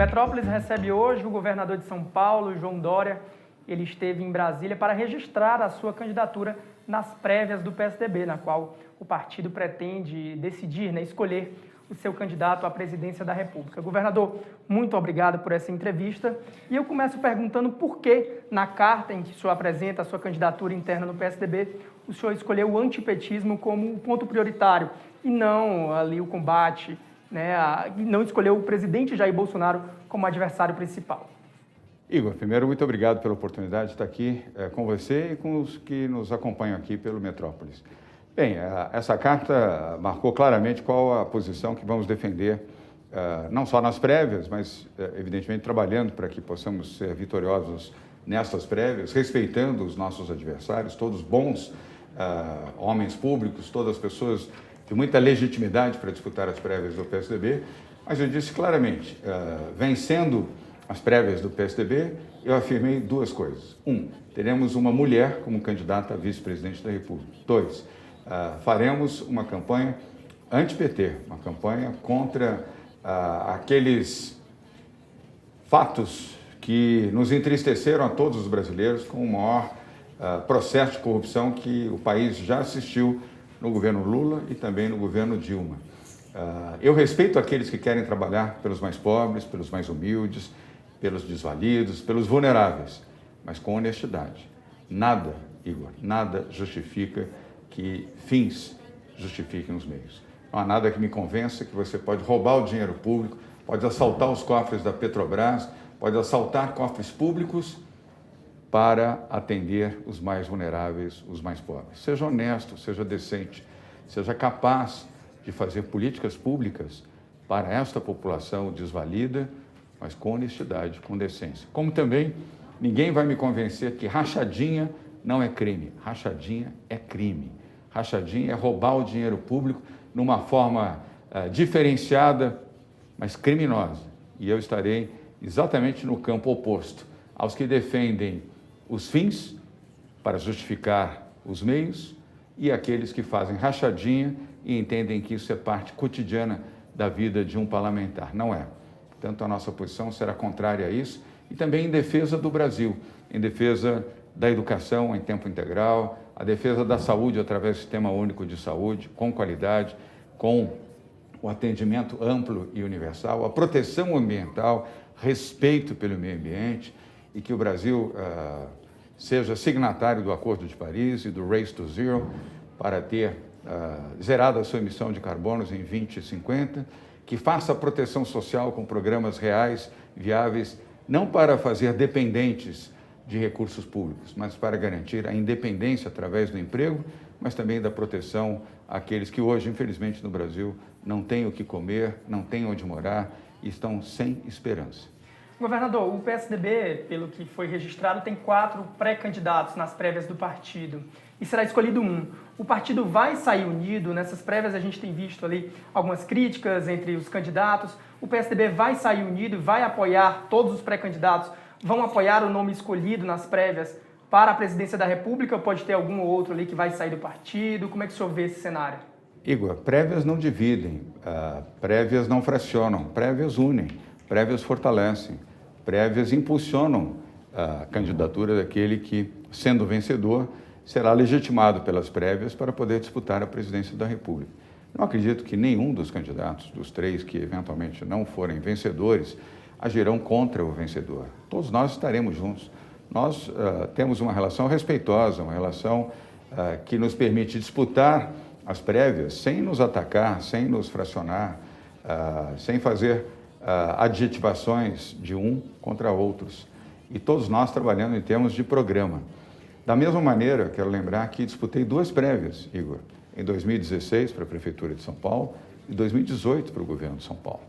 Metrópolis recebe hoje o governador de São Paulo, João Dória. Ele esteve em Brasília para registrar a sua candidatura nas prévias do PSDB, na qual o partido pretende decidir, escolher o seu candidato à presidência da República. Governador, muito obrigado por essa entrevista. E eu começo perguntando por que, na carta em que o senhor apresenta a sua candidatura interna no PSDB, o senhor escolheu o antipetismo como um ponto prioritário e não ali o combate, não escolheu o presidente Jair Bolsonaro como adversário principal. Igor, primeiro, muito obrigado pela oportunidade de estar aqui com você e com os que nos acompanham aqui pelo Metrópolis. Bem, essa carta marcou claramente qual a posição que vamos defender, não só nas prévias, mas, evidentemente, trabalhando para que possamos ser vitoriosos nessas prévias, respeitando os nossos adversários, todos bons homens públicos, todas as pessoas de muita legitimidade para disputar as prévias do PSDB, mas eu disse claramente, vencendo as prévias do PSDB, eu afirmei duas coisas. Teremos uma mulher como candidata a vice-presidente da República. 2, faremos uma campanha anti-PT, uma campanha contra aqueles fatos que nos entristeceram a todos os brasileiros com o maior processo de corrupção que o país já assistiu no governo Lula e também no governo Dilma. Eu respeito aqueles que querem trabalhar pelos mais pobres, pelos mais humildes, pelos desvalidos, pelos vulneráveis, mas com honestidade. Nada, Igor, nada justifica que fins justifiquem os meios. Não há nada que me convença que você pode roubar o dinheiro público, pode assaltar os cofres da Petrobras, pode assaltar cofres públicos para atender os mais vulneráveis, os mais pobres. Seja honesto, seja decente, seja capaz de fazer políticas públicas para esta população desvalida, mas com honestidade, com decência. Como também ninguém vai me convencer que rachadinha não é crime. Rachadinha é crime. Rachadinha é roubar o dinheiro público numa forma diferenciada, mas criminosa. E eu estarei exatamente no campo oposto aos que defendem os fins para justificar os meios e aqueles que fazem rachadinha e entendem que isso é parte cotidiana da vida de um parlamentar. Não é. Portanto, a nossa posição será contrária a isso e também em defesa do Brasil, em defesa da educação em tempo integral, a defesa da saúde através do Sistema Único de Saúde, com qualidade, com o atendimento amplo e universal, a proteção ambiental, respeito pelo meio ambiente e que o Brasil seja signatário do Acordo de Paris e do Race to Zero para ter zerado a sua emissão de carbonos em 2050, que faça a proteção social com programas reais, viáveis, não para fazer dependentes de recursos públicos, mas para garantir a independência através do emprego, mas também da proteção àqueles que hoje, infelizmente, no Brasil, não têm o que comer, não têm onde morar e estão sem esperança. Governador, o PSDB, pelo que foi registrado, tem 4 pré-candidatos nas prévias do partido e será escolhido um. O partido vai sair unido? Nessas prévias a gente tem visto ali algumas críticas entre os candidatos. O PSDB vai sair unido e vai apoiar todos os pré-candidatos? Vão apoiar o nome escolhido nas prévias para a presidência da República ou pode ter algum outro ali que vai sair do partido? Como é que o senhor vê esse cenário? Igor, prévias não dividem, prévias não fracionam, prévias unem, prévias fortalecem, prévias impulsionam a candidatura daquele que, sendo vencedor, será legitimado pelas prévias para poder disputar a presidência da República. Não acredito que nenhum dos candidatos, dos 3 que eventualmente não forem vencedores, agirão contra o vencedor. Todos nós estaremos juntos. Nós temos uma relação respeitosa, uma relação que nos permite disputar as prévias sem nos atacar, sem nos fracionar, sem fazer adjetivações de um contra outros. E todos nós trabalhando em termos de programa. Da mesma maneira, quero lembrar que disputei 2 prévias, Igor, em 2016 para a Prefeitura de São Paulo e 2018 para o governo de São Paulo.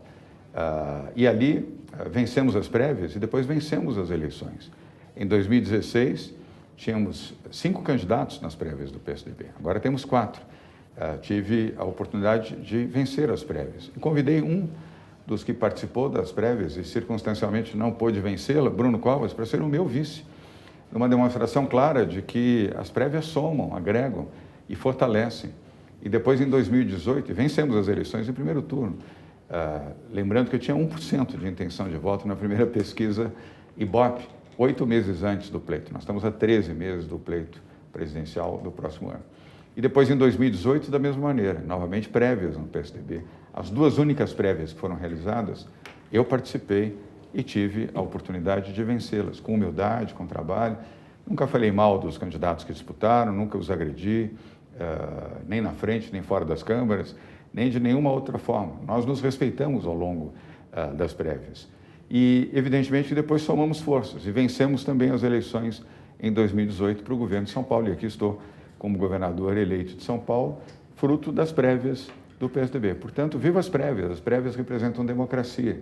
E ali vencemos as prévias e depois vencemos as eleições. Em 2016, tínhamos 5 candidatos nas prévias do PSDB, agora temos 4. Tive a oportunidade de vencer as prévias. E convidei um dos que participou das prévias e circunstancialmente não pôde vencê-la, Bruno Covas, para ser o meu vice, numa demonstração clara de que as prévias somam, agregam e fortalecem. E depois, em 2018, vencemos as eleições em primeiro turno. Lembrando que eu tinha 1% de intenção de voto na primeira pesquisa Ibope, 8 meses antes do pleito. Nós estamos a 13 meses do pleito presidencial do próximo ano. E depois, em 2018, da mesma maneira, novamente prévias no PSDB. As duas únicas prévias que foram realizadas, eu participei e tive a oportunidade de vencê-las, com humildade, com trabalho. Nunca falei mal dos candidatos que disputaram, nunca os agredi, nem na frente, nem fora das câmaras, nem de nenhuma outra forma. Nós nos respeitamos ao longo das prévias. E, evidentemente, depois somamos forças e vencemos também as eleições em 2018 para o governo de São Paulo. E aqui estou como governador eleito de São Paulo, fruto das prévias do PSDB. Portanto, viva as prévias representam democracia.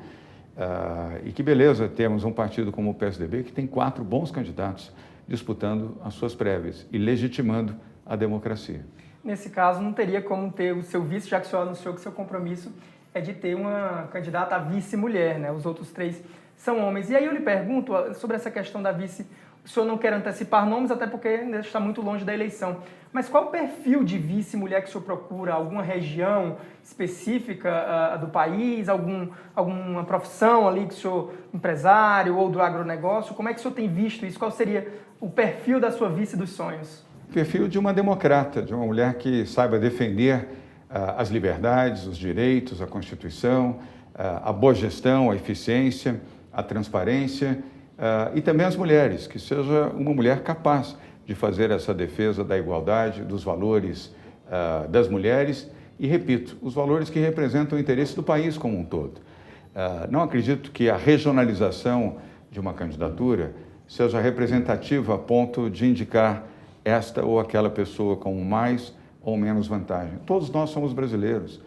E que beleza termos um partido como o PSDB que tem 4 bons candidatos disputando as suas prévias e legitimando a democracia. Nesse caso, não teria como ter o seu vice, já que o senhor anunciou que seu compromisso é de ter uma candidata a vice-mulher, né? Os outros 3 são homens. E aí eu lhe pergunto sobre essa questão da vice. O senhor não quer antecipar nomes, até porque está muito longe da eleição. Mas qual o perfil de vice-mulher que o senhor procura? Alguma região específica do país? Alguma profissão ali que o senhor, empresário ou do agronegócio? Como é que o senhor tem visto isso? Qual seria o perfil da sua vice dos sonhos? O perfil de uma democrata, de uma mulher que saiba defender as liberdades, os direitos, a Constituição, a boa gestão, a eficiência, a transparência, e também as mulheres, que seja uma mulher capaz de fazer essa defesa da igualdade, dos valores das mulheres e, repito, os valores que representam o interesse do país como um todo. Não acredito que a regionalização de uma candidatura seja representativa a ponto de indicar esta ou aquela pessoa com mais ou menos vantagem. Todos nós somos brasileiros.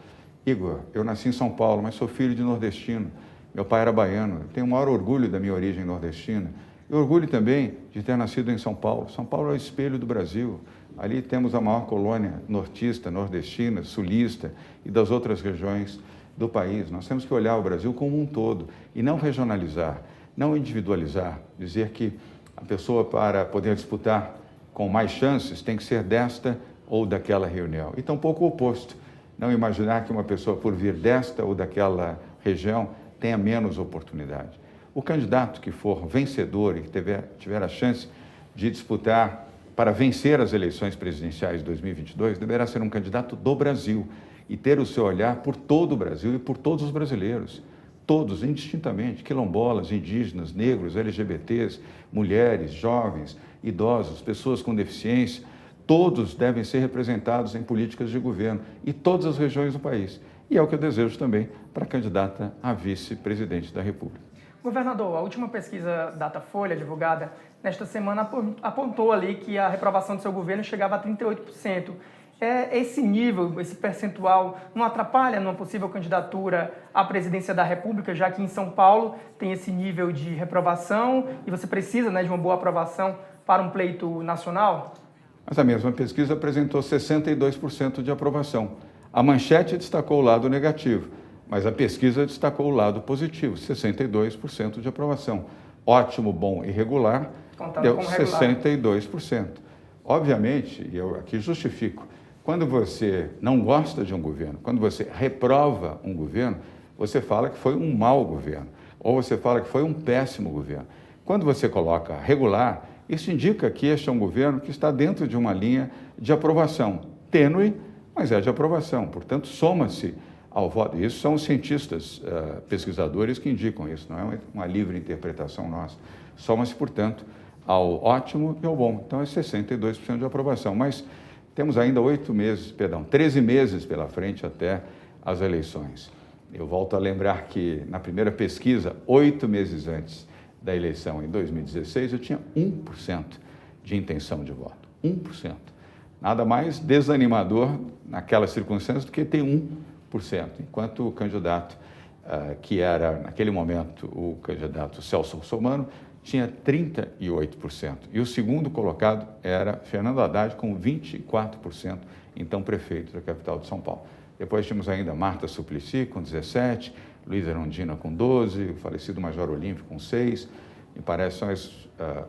Igor, eu nasci em São Paulo, mas sou filho de nordestino. Meu pai era baiano, eu tenho o maior orgulho da minha origem nordestina. E orgulho também de ter nascido em São Paulo. São Paulo é o espelho do Brasil. Ali temos a maior colônia nortista, nordestina, sulista e das outras regiões do país. Nós temos que olhar o Brasil como um todo e não regionalizar, não individualizar, dizer que a pessoa, para poder disputar com mais chances, tem que ser desta ou daquela região. E tampouco o oposto. Não imaginar que uma pessoa, por vir desta ou daquela região, tenha menos oportunidade. O candidato que for vencedor e que tiver a chance de disputar para vencer as eleições presidenciais de 2022, deverá ser um candidato do Brasil e ter o seu olhar por todo o Brasil e por todos os brasileiros. Todos, indistintamente, quilombolas, indígenas, negros, LGBTs, mulheres, jovens, idosos, pessoas com deficiência, todos devem ser representados em políticas de governo e todas as regiões do país. E é o que eu desejo também para a candidata a vice-presidente da República. Governador, a última pesquisa Datafolha, divulgada nesta semana, apontou ali que a reprovação do seu governo chegava a 38%. Esse nível, esse percentual, não atrapalha numa possível candidatura à presidência da República, já que em São Paulo tem esse nível de reprovação e você precisa, né, de uma boa aprovação para um pleito nacional? Mas a mesma pesquisa apresentou 62% de aprovação. A manchete destacou o lado negativo, mas a pesquisa destacou o lado positivo, 62% de aprovação. Ótimo, bom e regular, deu 62%. Obviamente, e eu aqui justifico, quando você não gosta de um governo, quando você reprova um governo, você fala que foi um mau governo, ou você fala que foi um péssimo governo. Quando você coloca regular, isso indica que este é um governo que está dentro de uma linha de aprovação, tênue, mas é de aprovação, portanto, soma-se ao voto. Isso são os cientistas, pesquisadores que indicam isso, não é uma livre interpretação nossa. Soma-se, portanto, ao ótimo e ao bom. Então, é 62% de aprovação, mas temos ainda 13 meses pela frente até as eleições. Eu volto a lembrar que, na primeira pesquisa, 8 meses antes da eleição, em 2016, eu tinha 1% de intenção de voto. 1%. Nada mais desanimador naquela circunstância do que ter 1%, enquanto o candidato, que era, naquele momento, o candidato Celso Russomano, tinha 38%. E o segundo colocado era Fernando Haddad, com 24%, então prefeito da capital de São Paulo. Depois tínhamos ainda Marta Suplicy, com 17%, Luiz Erundina, com 12%, o falecido Major Olímpio, com 6%, me parece são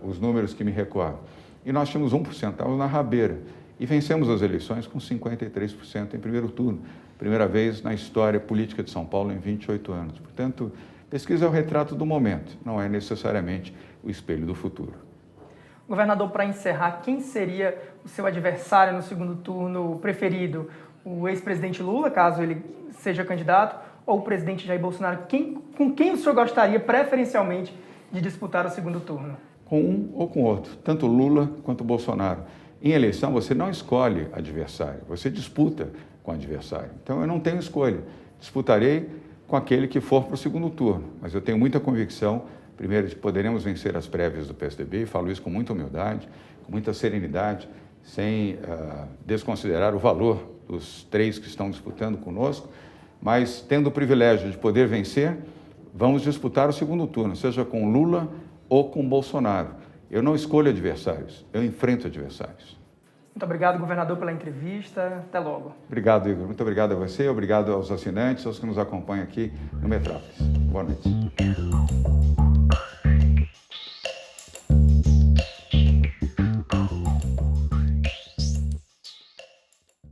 os números que me recordam. E nós tínhamos 1%, estávamos na rabeira. e vencemos as eleições com 53% em primeiro turno. Primeira vez na história política de São Paulo em 28 anos. Portanto, pesquisa é o retrato do momento, não é necessariamente o espelho do futuro. Governador, para encerrar, quem seria o seu adversário no segundo turno preferido? O ex-presidente Lula, caso ele seja candidato, ou o presidente Jair Bolsonaro? Com quem o senhor gostaria preferencialmente de disputar o segundo turno? Com um ou com outro, tanto Lula quanto Bolsonaro. Em eleição, você não escolhe adversário, você disputa com o adversário. Então, eu não tenho escolha. Disputarei com aquele que for para o segundo turno, mas eu tenho muita convicção, primeiro, de que poderemos vencer as prévias do PSDB, e falo isso com muita humildade, com muita serenidade, sem desconsiderar o valor dos três que estão disputando conosco, mas tendo o privilégio de poder vencer, vamos disputar o segundo turno, seja com Lula ou com Bolsonaro. Eu não escolho adversários, eu enfrento adversários. Muito obrigado, governador, pela entrevista. Até logo. Obrigado, Igor. Muito obrigado a você, obrigado aos assinantes, aos que nos acompanham aqui no Metrópolis. Boa noite.